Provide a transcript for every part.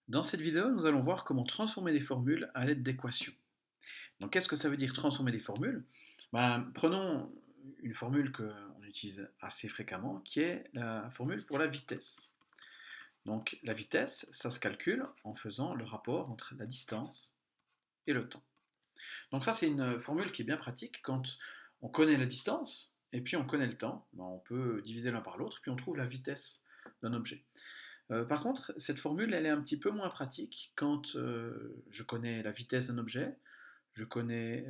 Dans cette vidéo, nous allons voir comment transformer des formules à l'aide d'équations. Donc, qu'est-ce que ça veut dire transformer des formules? Prenons une formule qu'on utilise assez fréquemment, qui est la formule pour la vitesse. Donc, la vitesse, ça se calcule en faisant le rapport entre la distance et le temps. Donc ça, c'est une formule qui est bien pratique quand on connaît la distance et puis on connaît le temps. On peut diviser l'un par l'autre, puis on trouve la vitesse d'un objet. Par contre, cette formule, elle est un petit peu moins pratique quand je connais la vitesse d'un objet, je connais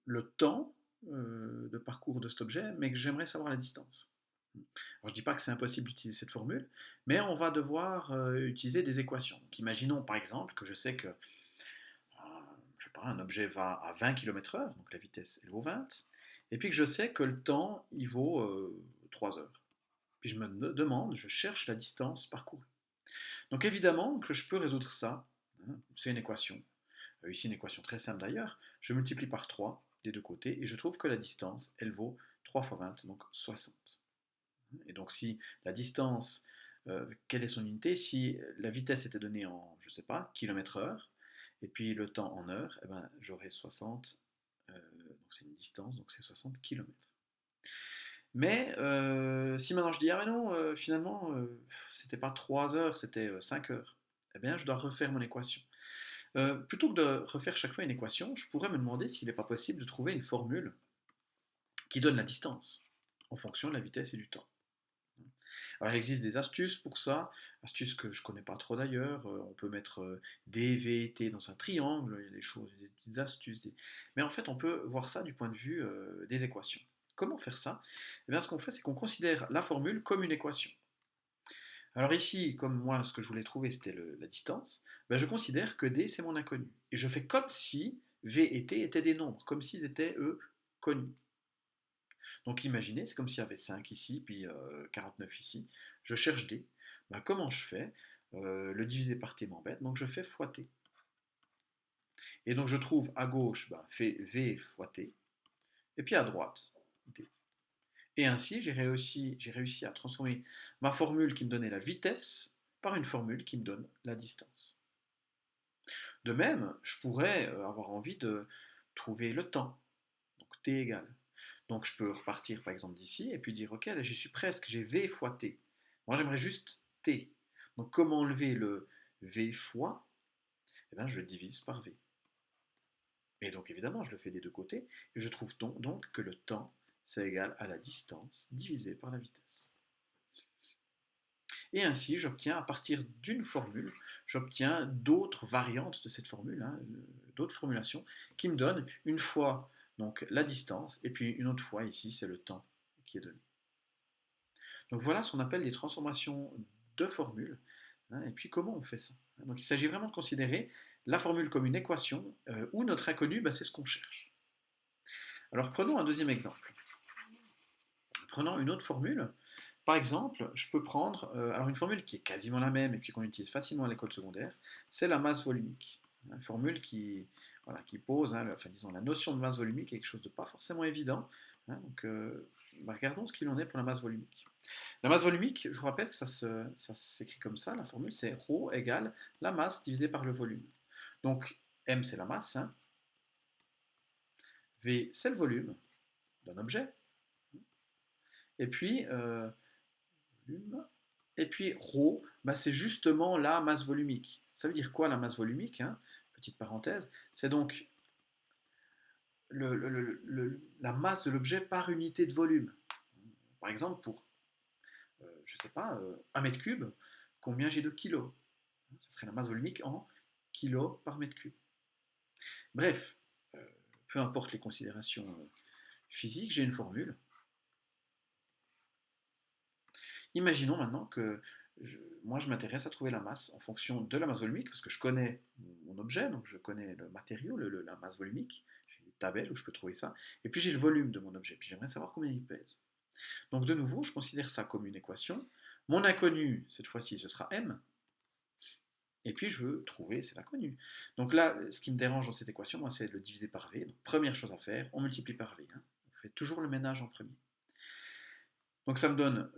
le temps de parcours de cet objet, mais que j'aimerais savoir la distance. Alors, je ne dis pas que c'est impossible d'utiliser cette formule, mais on va devoir utiliser des équations. Donc, imaginons par exemple que je sais que je sais pas, un objet va à 20 km/h, donc la vitesse elle vaut 20, et puis que je sais que le temps il vaut 3 heures. Puis je me demande, je cherche la distance parcourue. Donc évidemment que je peux résoudre ça, hein, c'est une équation, ici une équation très simple d'ailleurs, je multiplie par 3 des deux côtés et je trouve que la distance, elle vaut 3 fois 20, donc 60. Et donc si la distance, quelle est son unité? Si la vitesse était donnée en, je ne sais pas, kilomètres heure, et puis le temps en heure, eh ben, j'aurais 60, donc c'est une distance, donc c'est 60 kilomètres. Mais si maintenant je dis, ah mais non, finalement, c'était pas 3 heures, c'était 5 heures, eh bien je dois refaire mon équation. Plutôt que de refaire chaque fois une équation, je pourrais me demander s'il n'est pas possible de trouver une formule qui donne la distance en fonction de la vitesse et du temps. Alors il existe des astuces pour ça, astuces que je ne connais pas trop d'ailleurs. On peut mettre D, V et T dans un triangle, il y a des choses, des petites astuces. Mais en fait, on peut voir ça du point de vue des équations. Comment faire ça? Eh bien, ce qu'on fait, c'est qu'on considère la formule comme une équation. Alors ici, comme moi, ce que je voulais trouver, c'était la distance, ben, je considère que D, c'est mon inconnu. Et je fais comme si V et T étaient des nombres, comme s'ils étaient, eux, connus. Donc imaginez, c'est comme s'il y avait 5 ici, puis 49 ici. Je cherche D. Ben, comment je fais? Le diviser par T m'embête, donc je fais fois T. Et donc je trouve à gauche V fois T, et puis à droite D. Et ainsi, j'ai réussi à transformer ma formule qui me donnait la vitesse par une formule qui me donne la distance. De même, je pourrais avoir envie de trouver le temps, donc T égale. Donc je peux repartir par exemple d'ici et puis dire ok, là j'y suis presque, j'ai V fois T. Moi j'aimerais juste T. Donc comment enlever le V fois? Eh bien je le divise par V. Et donc évidemment je le fais des deux côtés et je trouve donc que le temps c'est égal à la distance divisée par la vitesse. Et ainsi j'obtiens à partir d'une formule, j'obtiens d'autres variantes de cette formule, hein, d'autres formulations qui me donnent une fois donc la distance et puis une autre fois ici c'est le temps qui est donné. Donc voilà ce qu'on appelle des transformations de formules. Hein, et puis comment on fait ça? Donc il s'agit vraiment de considérer la formule comme une équation où notre inconnu, c'est ce qu'on cherche. Alors prenons un deuxième exemple. Prenons une autre formule. Par exemple, je peux prendre alors une formule qui est quasiment la même et puis qu'on utilise facilement à l'école secondaire, c'est la masse volumique. Une formule qui pose, hein, enfin, disons, la notion de masse volumique est quelque chose de pas forcément évident. Hein, donc, regardons ce qu'il en est pour la masse volumique. La masse volumique, je vous rappelle que ça s'écrit comme ça, la formule c'est ρ égale la masse divisée par le volume. Donc m c'est la masse, hein, v c'est le volume d'un objet, et puis volume, et puis ρ, c'est justement la masse volumique. Ça veut dire quoi la masse volumique, hein? Petite parenthèse, c'est donc la masse de l'objet par unité de volume. Par exemple, pour, je ne sais pas, 1 mètre cube, combien j'ai de kilos? Ce serait la masse volumique en kilos par mètre cube. Bref, euh, peu importe les considérations physiques, j'ai une formule. Imaginons maintenant que moi je m'intéresse à trouver la masse en fonction de la masse volumique, parce que je connais mon objet, donc je connais le matériau, la masse volumique, j'ai une tabelle où je peux trouver ça, et puis j'ai le volume de mon objet, puis j'aimerais savoir combien il pèse. Donc de nouveau, je considère ça comme une équation. Mon inconnu, cette fois-ci, ce sera m, et puis je veux trouver cet inconnu. Donc là, ce qui me dérange dans cette équation, moi, c'est de le diviser par v. Donc première chose à faire, on multiplie par v. Hein. On fait toujours le ménage en premier. Donc ça me donne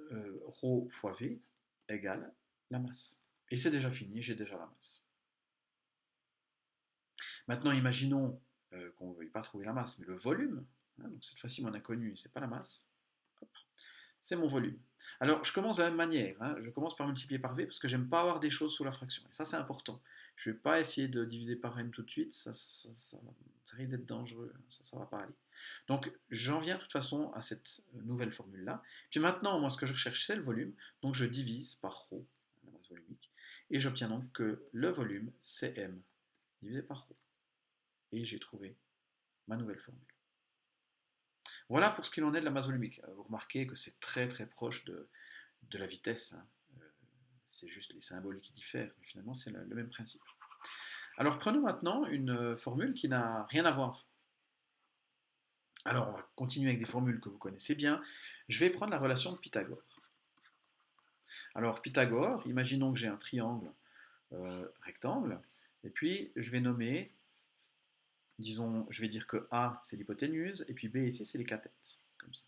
ρ fois v égale la masse. Et c'est déjà fini, j'ai déjà la masse. Maintenant, imaginons qu'on ne veuille pas trouver la masse, mais le volume. Hein, donc cette fois-ci, mon inconnu, c'est pas la masse. Hop, c'est mon volume. Alors, je commence de la même manière. Hein, je commence par multiplier par v parce que j'aime pas avoir des choses sous la fraction. Et ça, c'est important. Je ne vais pas essayer de diviser par m tout de suite. Ça risque d'être dangereux. Ça ne va pas aller. Donc, j'en viens de toute façon à cette nouvelle formule-là. Puis maintenant, moi, ce que je recherche, c'est le volume. Donc, je divise par ρ, la masse volumique. Et j'obtiens donc que le volume, c'est m divisé par ρ. Et j'ai trouvé ma nouvelle formule. Voilà pour ce qu'il en est de la masse volumique. Vous remarquez que c'est très très proche de la vitesse. Hein. C'est juste les symboles qui diffèrent, mais finalement c'est le même principe. Alors prenons maintenant une formule qui n'a rien à voir. Alors on va continuer avec des formules que vous connaissez bien. Je vais prendre la relation de Pythagore. Alors Pythagore, imaginons que j'ai un triangle rectangle, et puis je vais nommer, disons, je vais dire que A c'est l'hypoténuse, et puis B et C c'est les cathètes, comme ça.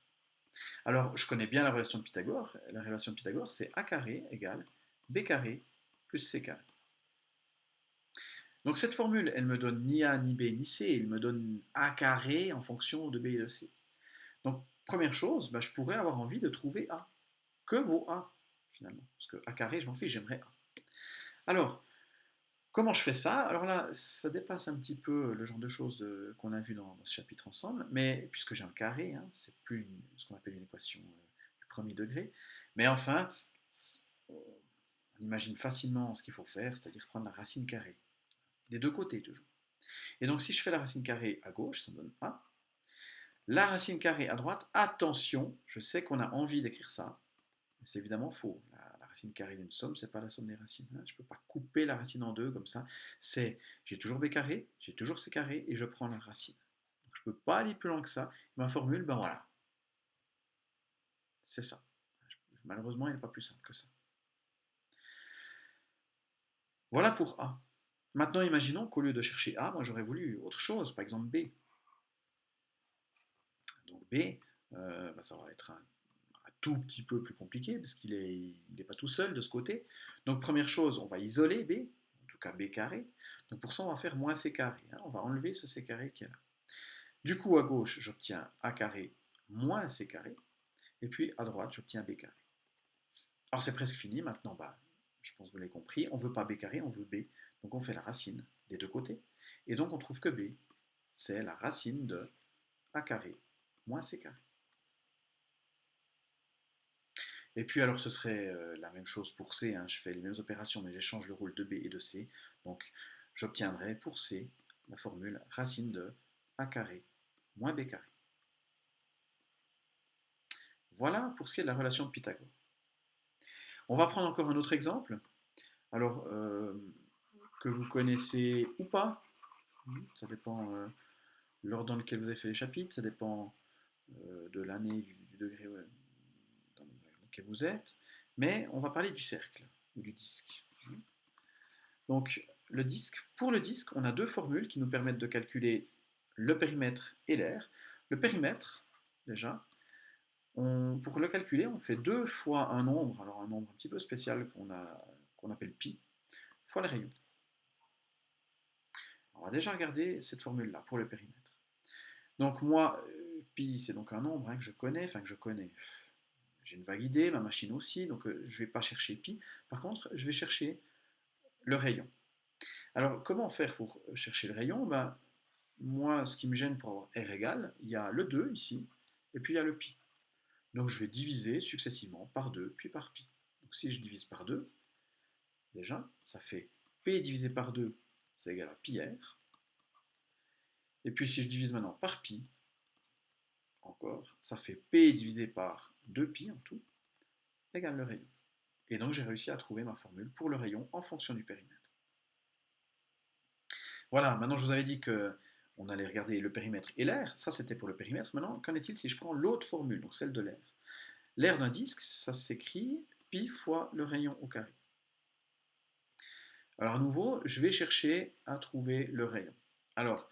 Alors, je connais bien la relation de Pythagore. La relation de Pythagore, c'est a carré égale b carré plus c carré. Donc cette formule, elle me donne ni a, ni b, ni c. Elle me donne a carré en fonction de b et de c. Donc, première chose, bah, je pourrais avoir envie de trouver a. Que vaut a, finalement? Parce que a carré, je m'en fiche, j'aimerais a. Alors, comment je fais ça? Alors là, ça dépasse un petit peu le genre de choses qu'on a vu dans ce chapitre ensemble, mais puisque j'ai un carré, hein, c'est plus ce qu'on appelle une équation du premier degré. Mais enfin, on imagine facilement ce qu'il faut faire, c'est-à-dire prendre la racine carrée, des deux côtés toujours. Et donc si je fais la racine carrée à gauche, ça me donne A. La racine carrée à droite, attention, je sais qu'on a envie d'écrire ça, mais c'est évidemment faux. La racine carrée d'une somme, c'est pas la somme des racines. Hein. Je ne peux pas couper la racine en deux comme ça. J'ai toujours b carré, j'ai toujours c carré, et je prends la racine. Donc, je ne peux pas aller plus loin que ça. Ma formule, ben voilà, c'est ça. Malheureusement, elle n'est pas plus simple que ça. Voilà pour A. Maintenant, imaginons qu'au lieu de chercher A, moi j'aurais voulu autre chose, par exemple B. Donc B, ben, ça va être un tout petit peu plus compliqué, parce qu'il n'est pas tout seul de ce côté. Donc première chose, on va isoler B, en tout cas B carré. Donc pour ça, on va faire moins C carré. Hein. On va enlever ce C carré qui est là. Du coup, à gauche, j'obtiens A carré moins C carré. Et puis à droite, j'obtiens B carré. Alors c'est presque fini. Maintenant, bah, je pense que vous l'avez compris. On ne veut pas B carré, on veut B. Donc on fait la racine des deux côtés. Et donc on trouve que B, c'est la racine de A carré moins C carré. Et puis alors ce serait la même chose pour C, hein. Je fais les mêmes opérations mais j'échange le rôle de B et de C. Donc j'obtiendrai pour C la formule racine de A carré moins B carré. Voilà pour ce qui est de la relation de Pythagore. On va prendre encore un autre exemple. Alors que vous connaissez ou pas, ça dépend l'ordre dans lequel vous avez fait les chapitres, ça dépend de l'année, du degré dans lequel vous êtes, mais on va parler du cercle ou du disque. Donc, le disque, pour le disque, on a deux formules qui nous permettent de calculer le périmètre et l'aire. Le périmètre, déjà, pour le calculer, on fait deux fois un nombre, alors un nombre un petit peu spécial qu'on appelle pi, fois le rayon. On va déjà regarder cette formule-là pour le périmètre. Donc moi, pi, c'est donc un nombre hein, que je connais, enfin que je connais. J'ai une vague idée, ma machine aussi, donc je ne vais pas chercher pi. Par contre, je vais chercher le rayon. Alors, comment faire pour chercher le rayon? Ben, moi, ce qui me gêne pour avoir r égale, il y a le 2 ici, et puis il y a le pi. Donc je vais diviser successivement par 2, puis par pi. Donc si je divise par 2, déjà, ça fait p divisé par 2, c'est égal à pi r. Et puis si je divise maintenant par pi, encore, ça fait p divisé par 2pi en tout, égale le rayon. Et donc j'ai réussi à trouver ma formule pour le rayon en fonction du périmètre. Voilà, maintenant je vous avais dit que on allait regarder le périmètre et l'aire, ça c'était pour le périmètre. Maintenant, qu'en est-il si je prends l'autre formule, donc celle de l'aire? L'aire d'un disque, ça s'écrit pi fois le rayon au carré. Alors à nouveau, je vais chercher à trouver le rayon. Alors,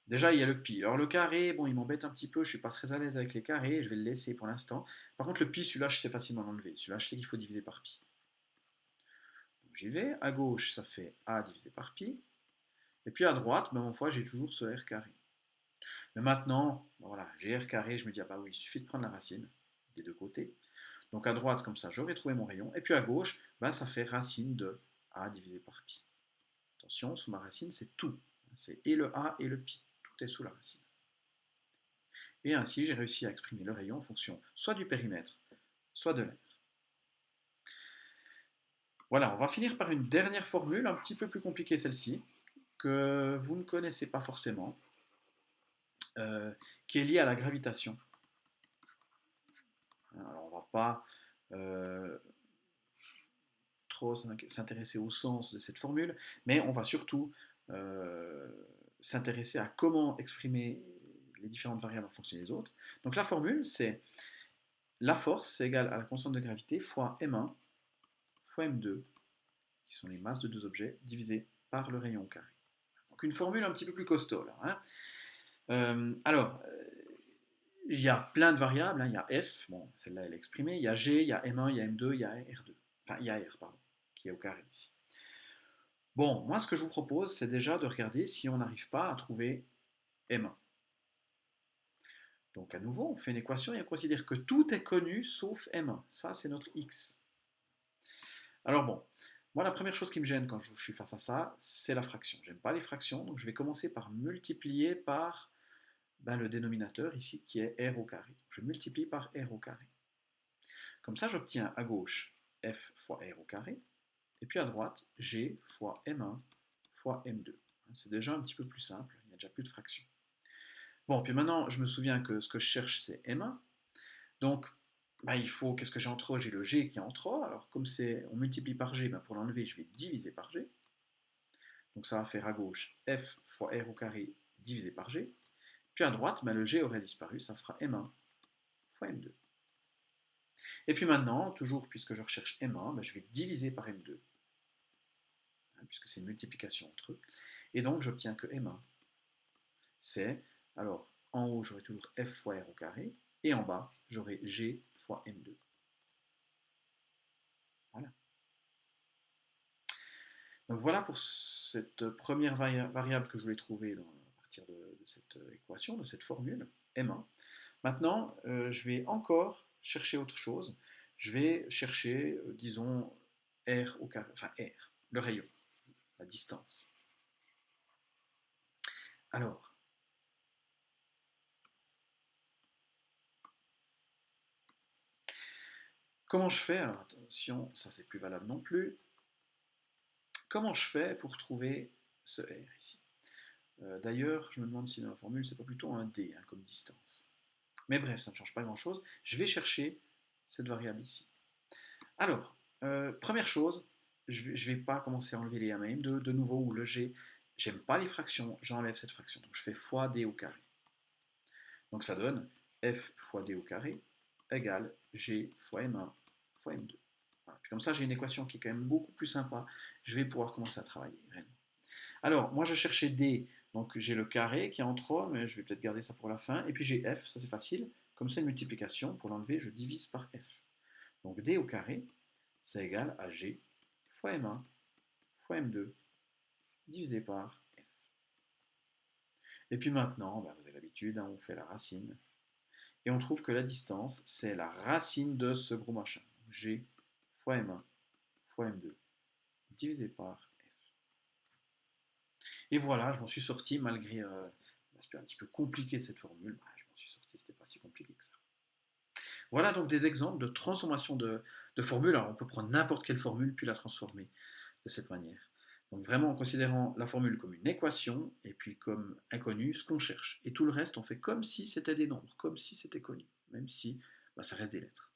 déjà il y a le pi. Alors le carré, bon, il m'embête un petit peu, je ne suis pas très à l'aise avec les carrés, je vais le laisser pour l'instant. Par contre, le pi, celui-là, je sais facilement l'enlever. Celui-là, je sais qu'il faut diviser par pi. J'y vais. À gauche, ça fait A divisé par pi. Et puis à droite, même fois, j'ai toujours ce R carré. Mais maintenant, voilà, j'ai R carré, je me dis, ah bah oui, il suffit de prendre la racine des deux côtés. Donc à droite, comme ça, j'aurai trouvé mon rayon. Et puis à gauche, bah, ça fait racine de A divisé par pi. Attention, sous ma racine, c'est tout. C'est et le A et le pi. Tout est sous la racine. Et ainsi, j'ai réussi à exprimer le rayon en fonction soit du périmètre, soit de l'aire. Voilà, on va finir par une dernière formule, un petit peu plus compliquée celle-ci, que vous ne connaissez pas forcément, qui est liée à la gravitation. Alors, on ne va pas trop s'intéresser au sens de cette formule, mais on va surtout euh, s'intéresser à comment exprimer les différentes variables en fonction des autres. Donc la formule, c'est la force, c'est égal à la constante de gravité fois m1 fois m2, qui sont les masses de deux objets, divisé par le rayon au carré. Donc une formule un petit peu plus costaud là. Hein. Il y a plein de variables, hein. Il y a f, bon, celle-là elle est exprimée, il y a g, il y a m1, il y a m2, il y a r2, enfin il y a r, pardon, qui est au carré ici. Bon, moi ce que je vous propose, c'est déjà de regarder si on n'arrive pas à trouver m1. Donc à nouveau, on fait une équation et on considère que tout est connu sauf m1. Ça, c'est notre x. Alors bon, moi la première chose qui me gêne quand je suis face à ça, c'est la fraction. J'aime pas les fractions, donc je vais commencer par multiplier par le dénominateur ici qui est r au carré. Je multiplie par r au carré. Comme ça, j'obtiens à gauche f fois r au carré, et puis à droite, g fois m1 fois m2. C'est déjà un petit peu plus simple, il n'y a déjà plus de fractions. Bon, puis maintenant, je me souviens que ce que je cherche, c'est m1. Donc, il faut, qu'est-ce que j'ai entre A? J'ai le g qui est entre A. Alors, comme on multiplie par g, pour l'enlever, je vais diviser par g. Donc, ça va faire à gauche f fois r au carré divisé par g. Puis à droite, le g aurait disparu, ça fera m1 fois m2. Et puis maintenant, toujours puisque je recherche m1, je vais diviser par m2, puisque c'est une multiplication entre eux. Et donc, j'obtiens que m1, c'est, alors, en haut, j'aurai toujours f fois r au carré, et en bas, j'aurai g fois m2. Voilà. Donc voilà pour cette première variable que je voulais trouver à partir de cette équation, de cette formule, m1. Maintenant, je vais encore chercher autre chose. Je vais chercher, disons, r au carré, enfin r, le rayon, la distance. Alors, comment je fais? Alors attention, ça c'est plus valable non plus. Comment je fais pour trouver ce r ici? D'ailleurs, je me demande si dans la formule, c'est pas plutôt un d comme distance. Mais bref, ça ne change pas grand-chose. Je vais chercher cette variable ici. Alors, première chose, je ne vais pas commencer à enlever les m et m2 de nouveau, ou le g. J'aime pas les fractions, j'enlève cette fraction. Donc je fais fois d au carré. Donc ça donne f fois d au carré égale g fois m1 fois m2. Voilà. Puis comme ça, j'ai une équation qui est quand même beaucoup plus sympa. Je vais pouvoir commencer à travailler. Alors, moi je cherchais d, donc j'ai le carré qui est en 3, mais je vais peut-être garder ça pour la fin. Et puis j'ai f, ça c'est facile. Comme c'est une multiplication, pour l'enlever, je divise par f. Donc d au carré, c'est égal à g fois m1 fois m2 divisé par f. Et puis maintenant, vous avez l'habitude, on fait la racine. Et on trouve que la distance, c'est la racine de ce gros machin. G fois m1 fois m2 divisé par f. Et voilà, je m'en suis sorti malgré l'aspect un petit peu compliqué de cette formule. Je m'en suis sorti, c'était pas si compliqué que ça. Voilà donc des exemples de transformation de formules. Alors on peut prendre n'importe quelle formule puis la transformer de cette manière. Donc vraiment en considérant la formule comme une équation et puis comme inconnue ce qu'on cherche. Et tout le reste on fait comme si c'était des nombres, comme si c'était connu, même si ça reste des lettres.